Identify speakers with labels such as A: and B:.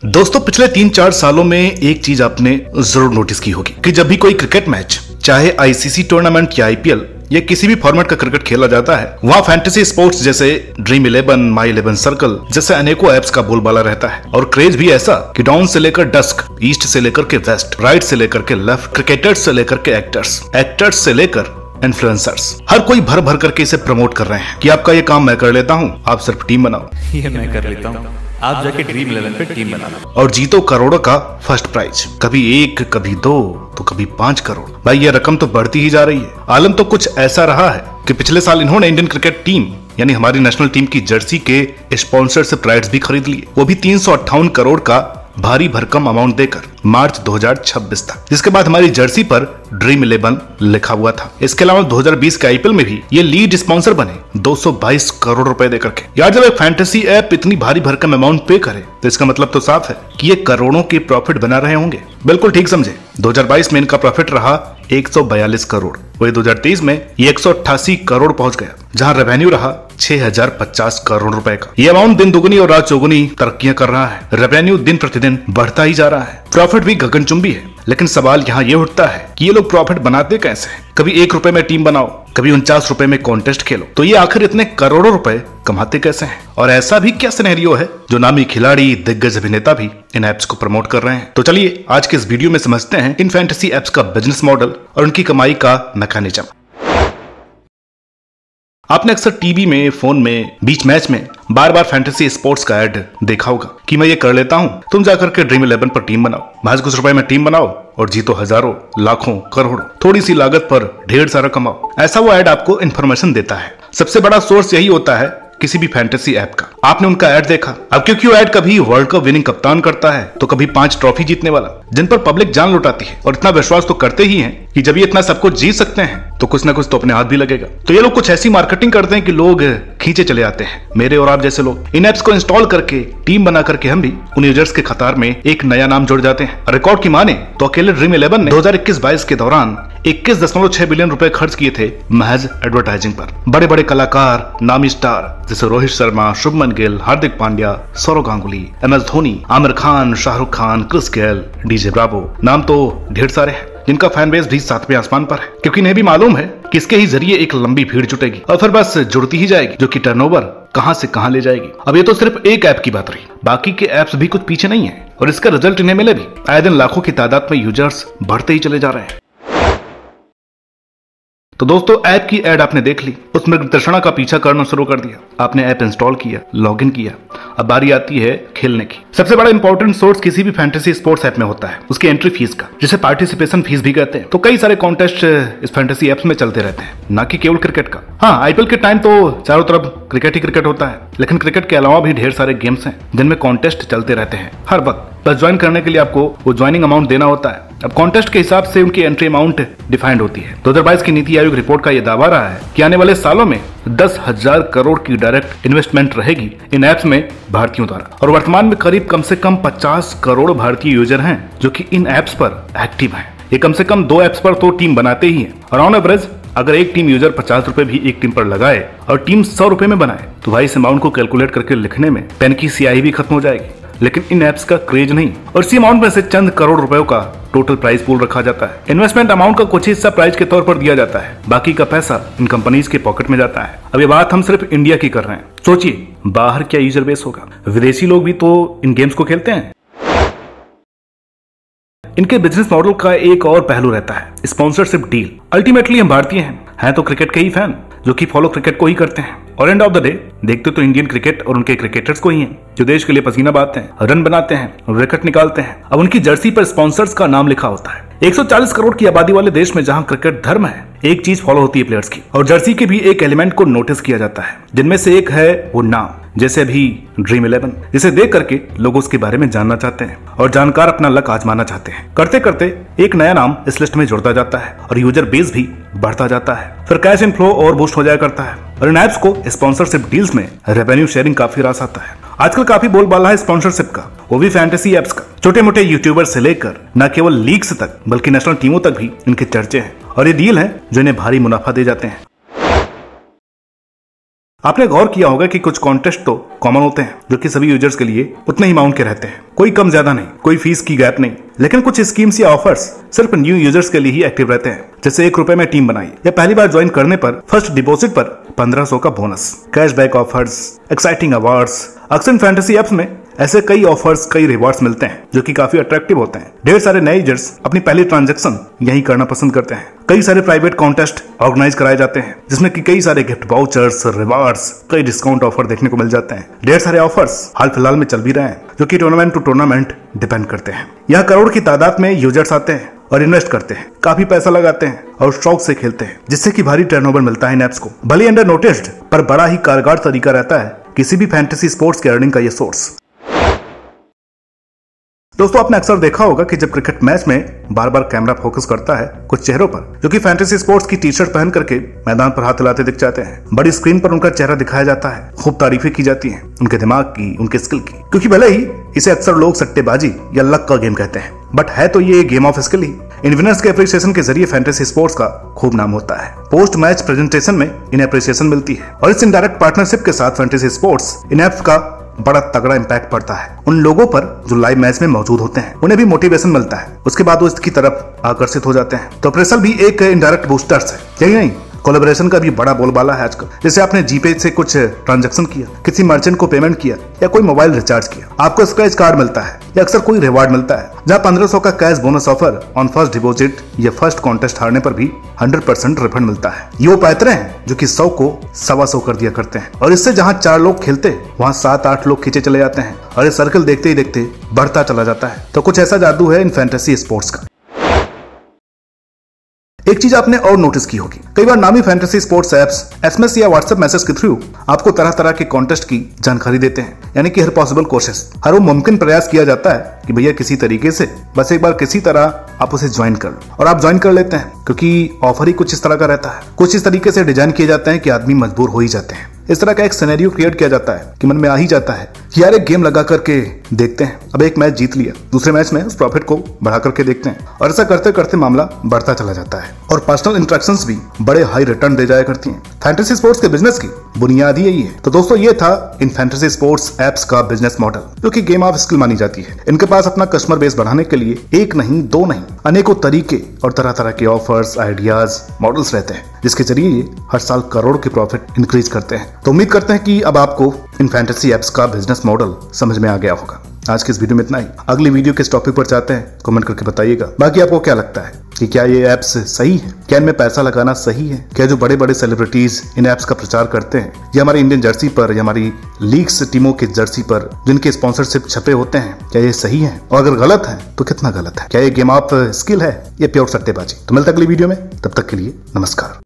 A: दोस्तों पिछले 3-4 सालों में एक चीज आपने जरूर नोटिस की होगी कि जब भी कोई क्रिकेट मैच, चाहे आईसीसी टूर्नामेंट या आईपीएल या किसी भी फॉर्मेट का क्रिकेट खेला जाता है, वहाँ फैंटेसी स्पोर्ट्स जैसे ड्रीम 11, माई 11 सर्कल जैसे अनेकों ऐप्स का बोलबाला रहता है। और क्रेज भी ऐसा कि डाउन से लेकर डस्क, ईस्ट से लेकर के वेस्ट, राइट से लेकर के लेफ्ट, क्रिकेटर्स से लेकर के एक्टर्स से लेकर इन्फ्लुएंसर्स, हर कोई भर भर करके इसे प्रमोट कर रहे हैं कि आपका ये काम मैं कर लेता हूँ, आप सिर्फ टीम बनाओ।
B: ये मैं कर लेता हूँ, आप जाके ड्रीम 11 पे टीम बना लो
A: और जीतो करोड़ों का फर्स्ट प्राइज, कभी 1, कभी 2 तो कभी 5 करोड़। भाई ये रकम तो बढ़ती ही जा रही है। आलम तो कुछ ऐसा रहा है कि पिछले साल इन्होंने इंडियन क्रिकेट टीम यानी हमारी नेशनल टीम की जर्सी के स्पॉन्सरशिप राइट्स भी खरीद लिए, वो भी 358 करोड़ का भारी भरकम अमाउंट देकर मार्च 2026 तक, जिसके बाद हमारी जर्सी पर ड्रीम 11 लिखा हुआ था। इसके अलावा 2020 के आईपीएल में भी ये लीड स्पॉन्सर बने 222 करोड़ रुपए देकर के। यार जब एक फैंटेसी ऐप इतनी भारी भरकम अमाउंट पे करे तो इसका मतलब तो साफ है कि ये करोड़ों के प्रॉफिट बना रहे होंगे। बिल्कुल ठीक समझे। 2022 में इनका प्रॉफिट रहा 142 करोड़, वही 2023 में ये 188 करोड़ पहुंच गया, जहां रेवेन्यू रहा 6050 करोड़ रुपए का। ये अमाउंट दिन दुगनी और रात चौगुनी तरक्कियां कर रहा है। रेवेन्यू दिन प्रतिदिन बढ़ता ही जा रहा है, प्रॉफिट भी गगनचुंबी है। लेकिन सवाल यहाँ ये उठता है कि ये लोग प्रॉफिट बनाते कैसे हैं? कभी 1 रुपए में टीम बनाओ, कभी 49 रुपए में कॉन्टेस्ट खेलो, तो ये आखिर इतने करोड़ों रुपए कमाते कैसे हैं? और ऐसा भी क्या सिनेरियो है जो नामी खिलाड़ी, दिग्गज अभिनेता भी इन एप्स को प्रमोट कर रहे हैं? तो चलिए आज के इस वीडियो में समझते हैं इन फैंटेसी एप्स का बिजनेस मॉडल और उनकी कमाई का मैकेनिज्म। आपने अक्सर टीवी में, फोन में, बीच मैच में बार बार फैंटेसी स्पोर्ट्स का ऐड देखा होगा कि मैं ये कर लेता हूँ, तुम जाकर के ड्रीम 11 पर टीम बनाओ, महज कुछ रुपए में टीम बनाओ और जीतो हजारों, लाखों, करोड़ों, थोड़ी सी लागत पर ढेर सारा कमाओ। ऐसा वो ऐड आपको इन्फॉर्मेशन देता है। सबसे बड़ा सोर्स यही होता है किसी भी फैंटेसी ऐप का। आपने उनका ऐड देखा। अब क्योंकि वो ऐड कभी वर्ल्ड कप विनिंग कप्तान करता है तो कभी 5 ट्रॉफी जीतने वाला, जिन पर पब्लिक जान लुटाती है और इतना विश्वास तो करते ही हैं कि जब ये इतना सब कुछ जीत सकते हैं तो कुछ ना कुछ तो अपने हाथ भी लगेगा। तो ये लोग कुछ ऐसी मार्केटिंग करते हैं कि लोग खींचे चले आते हैं। मेरे और आप जैसे लोग इन एप्स को इंस्टॉल करके, टीम बना करके हम भी उन यूजर्स के कतार में एक नया नाम जुड़ जाते हैं। रिकॉर्ड की माने तो अकेले ड्रीम 11 ने 2021-22 के दौरान 21.6 बिलियन रुपए खर्च किए थे महज एडवर्टाइजिंग पर। बड़े बड़े कलाकार, नामी स्टार जैसे Rohit Sharma, Shubman Gill, Hardik Pandya, Sourav Ganguly, MS Dhoni, Aamir Khan, Shahrukh Khan, Chris Gayle, DJ Bravo, नाम तो ढेर सारे हैं जिनका फैन बेस भी 7वें आसमान पर है, क्योंकि इन्हें भी मालूम है कि इसके ही जरिए एक लंबी भीड़ जुटेगी और फिर बस जुड़ती ही जाएगी, जो कि टर्नओवर कहां से कहां ले जाएगी। अब ये तो सिर्फ एक ऐप की बात रही, बाकी के ऐप्स भी कुछ पीछे नहीं है और इसका रिजल्ट इन्हें मिले भी। आए दिन लाखों की तादाद में यूजर्स बढ़ते ही चले जा रहे हैं। तो दोस्तों ऐप की ऐड आपने देख ली, उस मृगतृष्णा का पीछा करना शुरू कर दिया, आपने ऐप इंस्टॉल किया, लॉगिन किया। अब बारी आती है खेलने की। सबसे बड़ा इंपॉर्टेंट सोर्स किसी भी फैंटेसी स्पोर्ट्स ऐप में होता है उसकी एंट्री फीस का, जिसे पार्टिसिपेशन फीस भी कहते हैं। तो कई सारे कॉन्टेस्ट इस फैंटेसी एप्स में चलते रहते हैं, ना कि केवल क्रिकेट का। हाँ, आईपीएल के टाइम तो चारों तरफ क्रिकेट ही क्रिकेट होता है, लेकिन क्रिकेट के अलावा भी ढेर सारे गेम्स हैं जिनमें कॉन्टेस्ट चलते रहते हैं हर वक्त। बस ज्वाइन करने के लिए आपको वो ज्वाइनिंग अमाउंट देना होता है। अब कॉन्टेस्ट के हिसाब से उनकी एंट्री अमाउंट डिफाइंड होती है। 2022 की नीति आयोग रिपोर्ट का यह दावा रहा है कि आने वाले सालों में 10,000 करोड़ की डायरेक्ट इन्वेस्टमेंट रहेगी इन एप्स में भारतीयों द्वारा। और वर्तमान में करीब कम से कम 50 करोड़ भारतीय यूजर हैं जो कि इन एप्स पर एक्टिव हैं। ये कम से कम 2 एप्स पर तो टीम बनाते ही हैं और ऑन एवरेज अगर एक टीम यूजर 50 रुपए भी एक टीम पर लगाए और टीम 100 रुपए में बनाए तो भाई इस अमाउंट को कैलकुलेट करके लिखने में पेन की स्याही भी खत्म हो जाएगी। लेकिन इन एप्स का क्रेज नहीं, और इसी अमाउंट में से चंद करोड़ रुपयों का टोटल प्राइस पूल रखा जाता है। इन्वेस्टमेंट अमाउंट का कुछ हिस्सा प्राइज के तौर पर दिया जाता है, बाकी का पैसा इन कंपनीज के पॉकेट में जाता है। अब ये बात हम सिर्फ इंडिया की कर रहे हैं, सोचिए बाहर क्या यूजर बेस होगा। विदेशी लोग भी तो इन गेम्स को खेलते हैं। इनके बिजनेस मॉडल का एक और पहलू रहता है स्पॉन्सरशिप डील। अल्टीमेटली हम भारतीय हैं तो क्रिकेट के ही फैन जो कि फॉलो क्रिकेट को ही करते हैं और एंड ऑफ द डे देखते तो इंडियन क्रिकेट और उनके क्रिकेटर्स को ही हैं जो देश के लिए पसीना बहाते हैं, रन बनाते हैं, विकेट निकालते हैं। अब उनकी जर्सी पर स्पॉन्सर्स का नाम लिखा होता है। 140 करोड़ की आबादी वाले देश में जहां क्रिकेट धर्म है, एक चीज फॉलो होती है प्लेयर्स की, और जर्सी के भी एक एलिमेंट को नोटिस किया जाता है, जिनमें से एक है वो नाम। जैसे अभी ड्रीम 11, जिसे देख करके लोग उसके बारे में जानना चाहते हैं और जानकार अपना लक आजमाना चाहते हैं। करते करते एक नया नाम इस लिस्ट में जुड़ता जाता है और यूजर बेस भी बढ़ता जाता है। फिर कैश इनफ्लो और बूस्ट हो जाया करता है और इन एप्स को स्पॉन्सरशिप डील्स में रेवेन्यू शेयरिंग काफी रास आता है। आजकल काफी बोलबाला है स्पॉन्सरशिप का, वो भी फैंटेसी एप्स का। छोटे मोटे यूट्यूबर से लेकर न केवल लीग्स तक बल्कि नेशनल टीमों तक भी इनके चर्चे हैं और ये डील है जो इन्हें भारी मुनाफा दे जाते हैं। आपने गौर किया होगा कि कुछ कॉन्टेस्ट तो कॉमन होते हैं जो कि सभी यूजर्स के लिए उतने ही अमाउंट के रहते हैं, कोई कम ज्यादा नहीं, कोई फीस की गैप नहीं। लेकिन कुछ स्कीम्स या ऑफर्स सिर्फ न्यू यूजर्स के लिए ही एक्टिव रहते हैं, जैसे ₹1 में टीम बनाई या पहली बार ज्वाइन करने पर फर्स्ट डिपॉजिट पर 1500 का bonus, cashback offers, exciting awards. अक्सर फैंटेसी एप्स में ऐसे कई ऑफर्स, कई रिवॉर्ड्स मिलते हैं जो कि काफी अट्रैक्टिव होते हैं। ढेर सारे नए यूजर्स अपनी पहली ट्रांजैक्शन यही करना पसंद करते हैं। कई सारे प्राइवेट कॉन्टेस्ट ऑर्गेनाइज कराए जाते हैं जिसमें कि कई सारे गिफ्ट वाउचर्स, रिवार्ड्स, कई डिस्काउंट ऑफर देखने को मिल जाते हैं। ढेर सारे ऑफर्स हाल फिलहाल में चल भी रहे हैं जो कि टूर्नामेंट टू टूर्नामेंट डिपेंड करते हैं। यहाँ करोड़ की तादाद में यूजर्स आते हैं और इन्वेस्ट करते हैं, काफी पैसा लगाते हैं और शौक से खेलते हैं, जिससे कि भारी टर्नओवर मिलता है इन एप्स को। भले अंडर नोटिस्ड पर बड़ा ही कारगर तरीका रहता है किसी भी फैंटेसी स्पोर्ट्स के अर्निंग का ये सोर्स। दोस्तों, आपने अक्सर देखा होगा कि जब क्रिकेट मैच में बार बार कैमरा फोकस करता है कुछ चेहरों पर जो कि फैंटेसी स्पोर्ट्स की टी शर्ट पहन करके मैदान पर हाथ हिलाते दिख जाते हैं। बड़ी स्क्रीन पर उनका चेहरा दिखाया जाता है, खूब तारीफें की जाती हैं उनके दिमाग की, उनके स्किल की, क्योंकि भले ही इसे अक्सर लोग सट्टेबाजी या लक का गेम कहते हैं, बट है तो ये game of skill he. In winners के अप्रिसिएशन के जरिए फैंटेसी स्पोर्ट्स का खूब नाम होता है। पोस्ट मैच प्रेजेंटेशन में इन्हें अप्रिसिएशन मिलती है और इस इनडायरेक्ट पार्टनरशिप के साथ फैंटेसी स्पोर्ट्स इन एप्स का बड़ा तगड़ा इंपैक्ट पड़ता है उन लोगों पर जो लाइव मैच में मौजूद होते हैं। उन्हें भी मोटिवेशन मिलता है, उसके बाद वो इसकी तरफ आकर्षित हो जाते हैं। तो अप्रेसल भी एक इनडायरेक्ट बूस्टर्स है, यही नहीं, कोलैबोरेशन का भी बड़ा बोलबाला है आजकल। जैसे आपने जीपे से कुछ ट्रांजैक्शन किया, किसी मर्चेंट को पेमेंट किया या कोई मोबाइल रिचार्ज किया, आपको स्क्रैच कार्ड मिलता है या अक्सर कोई रिवार्ड मिलता है, जहां 1500 का cash bonus offer on first deposit या फर्स्ट कॉन्टेस्ट हारने पर भी 100% रिफंड मिलता है। ये वो पैतरे हैं जो कि 100 को 125 कर दिया करते हैं और इससे जहां 4 लोग खेलते वहां 7-8 लोग खींचे चले जाते हैं और ये सर्कल देखते ही देखते बढ़ता चला जाता है। तो कुछ ऐसा जादू है इन फैंटेसी स्पोर्ट्स का। एक चीज आपने और नोटिस की होगी, कई बार नामी फैंटेसी स्पोर्ट्स एप्स एसएमएस या व्हाट्सएप मैसेज के थ्रू आपको तरह तरह के कॉन्टेस्ट की जानकारी देते हैं, यानी कि हर पॉसिबल कोशिश, हर वो मुमकिन प्रयास किया जाता है कि भैया किसी तरीके से बस एक बार किसी तरह आप उसे ज्वाइन कर लो, और आप ज्वाइन कर लेते हैं क्योंकि ऑफर ही कुछ इस तरह का रहता है। कुछ इस तरीके से डिजाइन किए जाते हैं कि आदमी मजबूर हो ही जाते हैं। इस तरह का एक सिनेरियो क्रिएट किया जाता है कि मन में आ ही जाता है कि यार एक गेम लगा करके देखते हैं, अब एक मैच जीत लिया, दूसरे मैच में उस प्रॉफिट को बढ़ा करके देखते हैं, और ऐसा करते करते मामला बढ़ता चला जाता है और पर्सनल इंटरेक्शंस भी बड़े हाई रिटर्न दे जाया करती हैं। फैंटेसी स्पोर्ट्स के बिजनेस की बुनियाद ही यही है। तो दोस्तों, ये था इन फैंटेसी स्पोर्ट्स एप्स का बिजनेस मॉडल जो कि गेम ऑफ स्किल मानी जाती है। इनके पास अपना कस्टमर बेस बढ़ाने के लिए एक नहीं, दो नहीं, अनेकों तरीके और तरह तरह के ऑफर्स, आइडियाज, मॉडल्स रहते हैं जिसके जरिए ये हर साल करोड़ के प्रॉफिट इंक्रीज करते हैं। तो उम्मीद करते हैं कि अब आपको इन फैंटेसी एप्स का बिजनेस मॉडल समझ में आ गया होगा। आज के इस वीडियो में इतना ही। अगली वीडियो किस टॉपिक पर चाहते हैं कमेंट करके बताइएगा। बाकी आपको क्या लगता है कि क्या ये एप्स सही है, क्या इनमें पैसा लगाना सही है, क्या जो बड़े बड़े सेलिब्रिटीज इन एप्स का प्रचार करते हैं या हमारी इंडियन जर्सी पर या हमारी लीग्स टीमों की जर्सी पर जिनके स्पॉन्सरशिप छपे होते हैं, क्या ये सही है, और अगर गलत है तो कितना गलत है, क्या ये गेम ऑफ स्किल है या प्योर सट्टेबाजी। तो मिलता अगली वीडियो में, तब तक के लिए नमस्कार।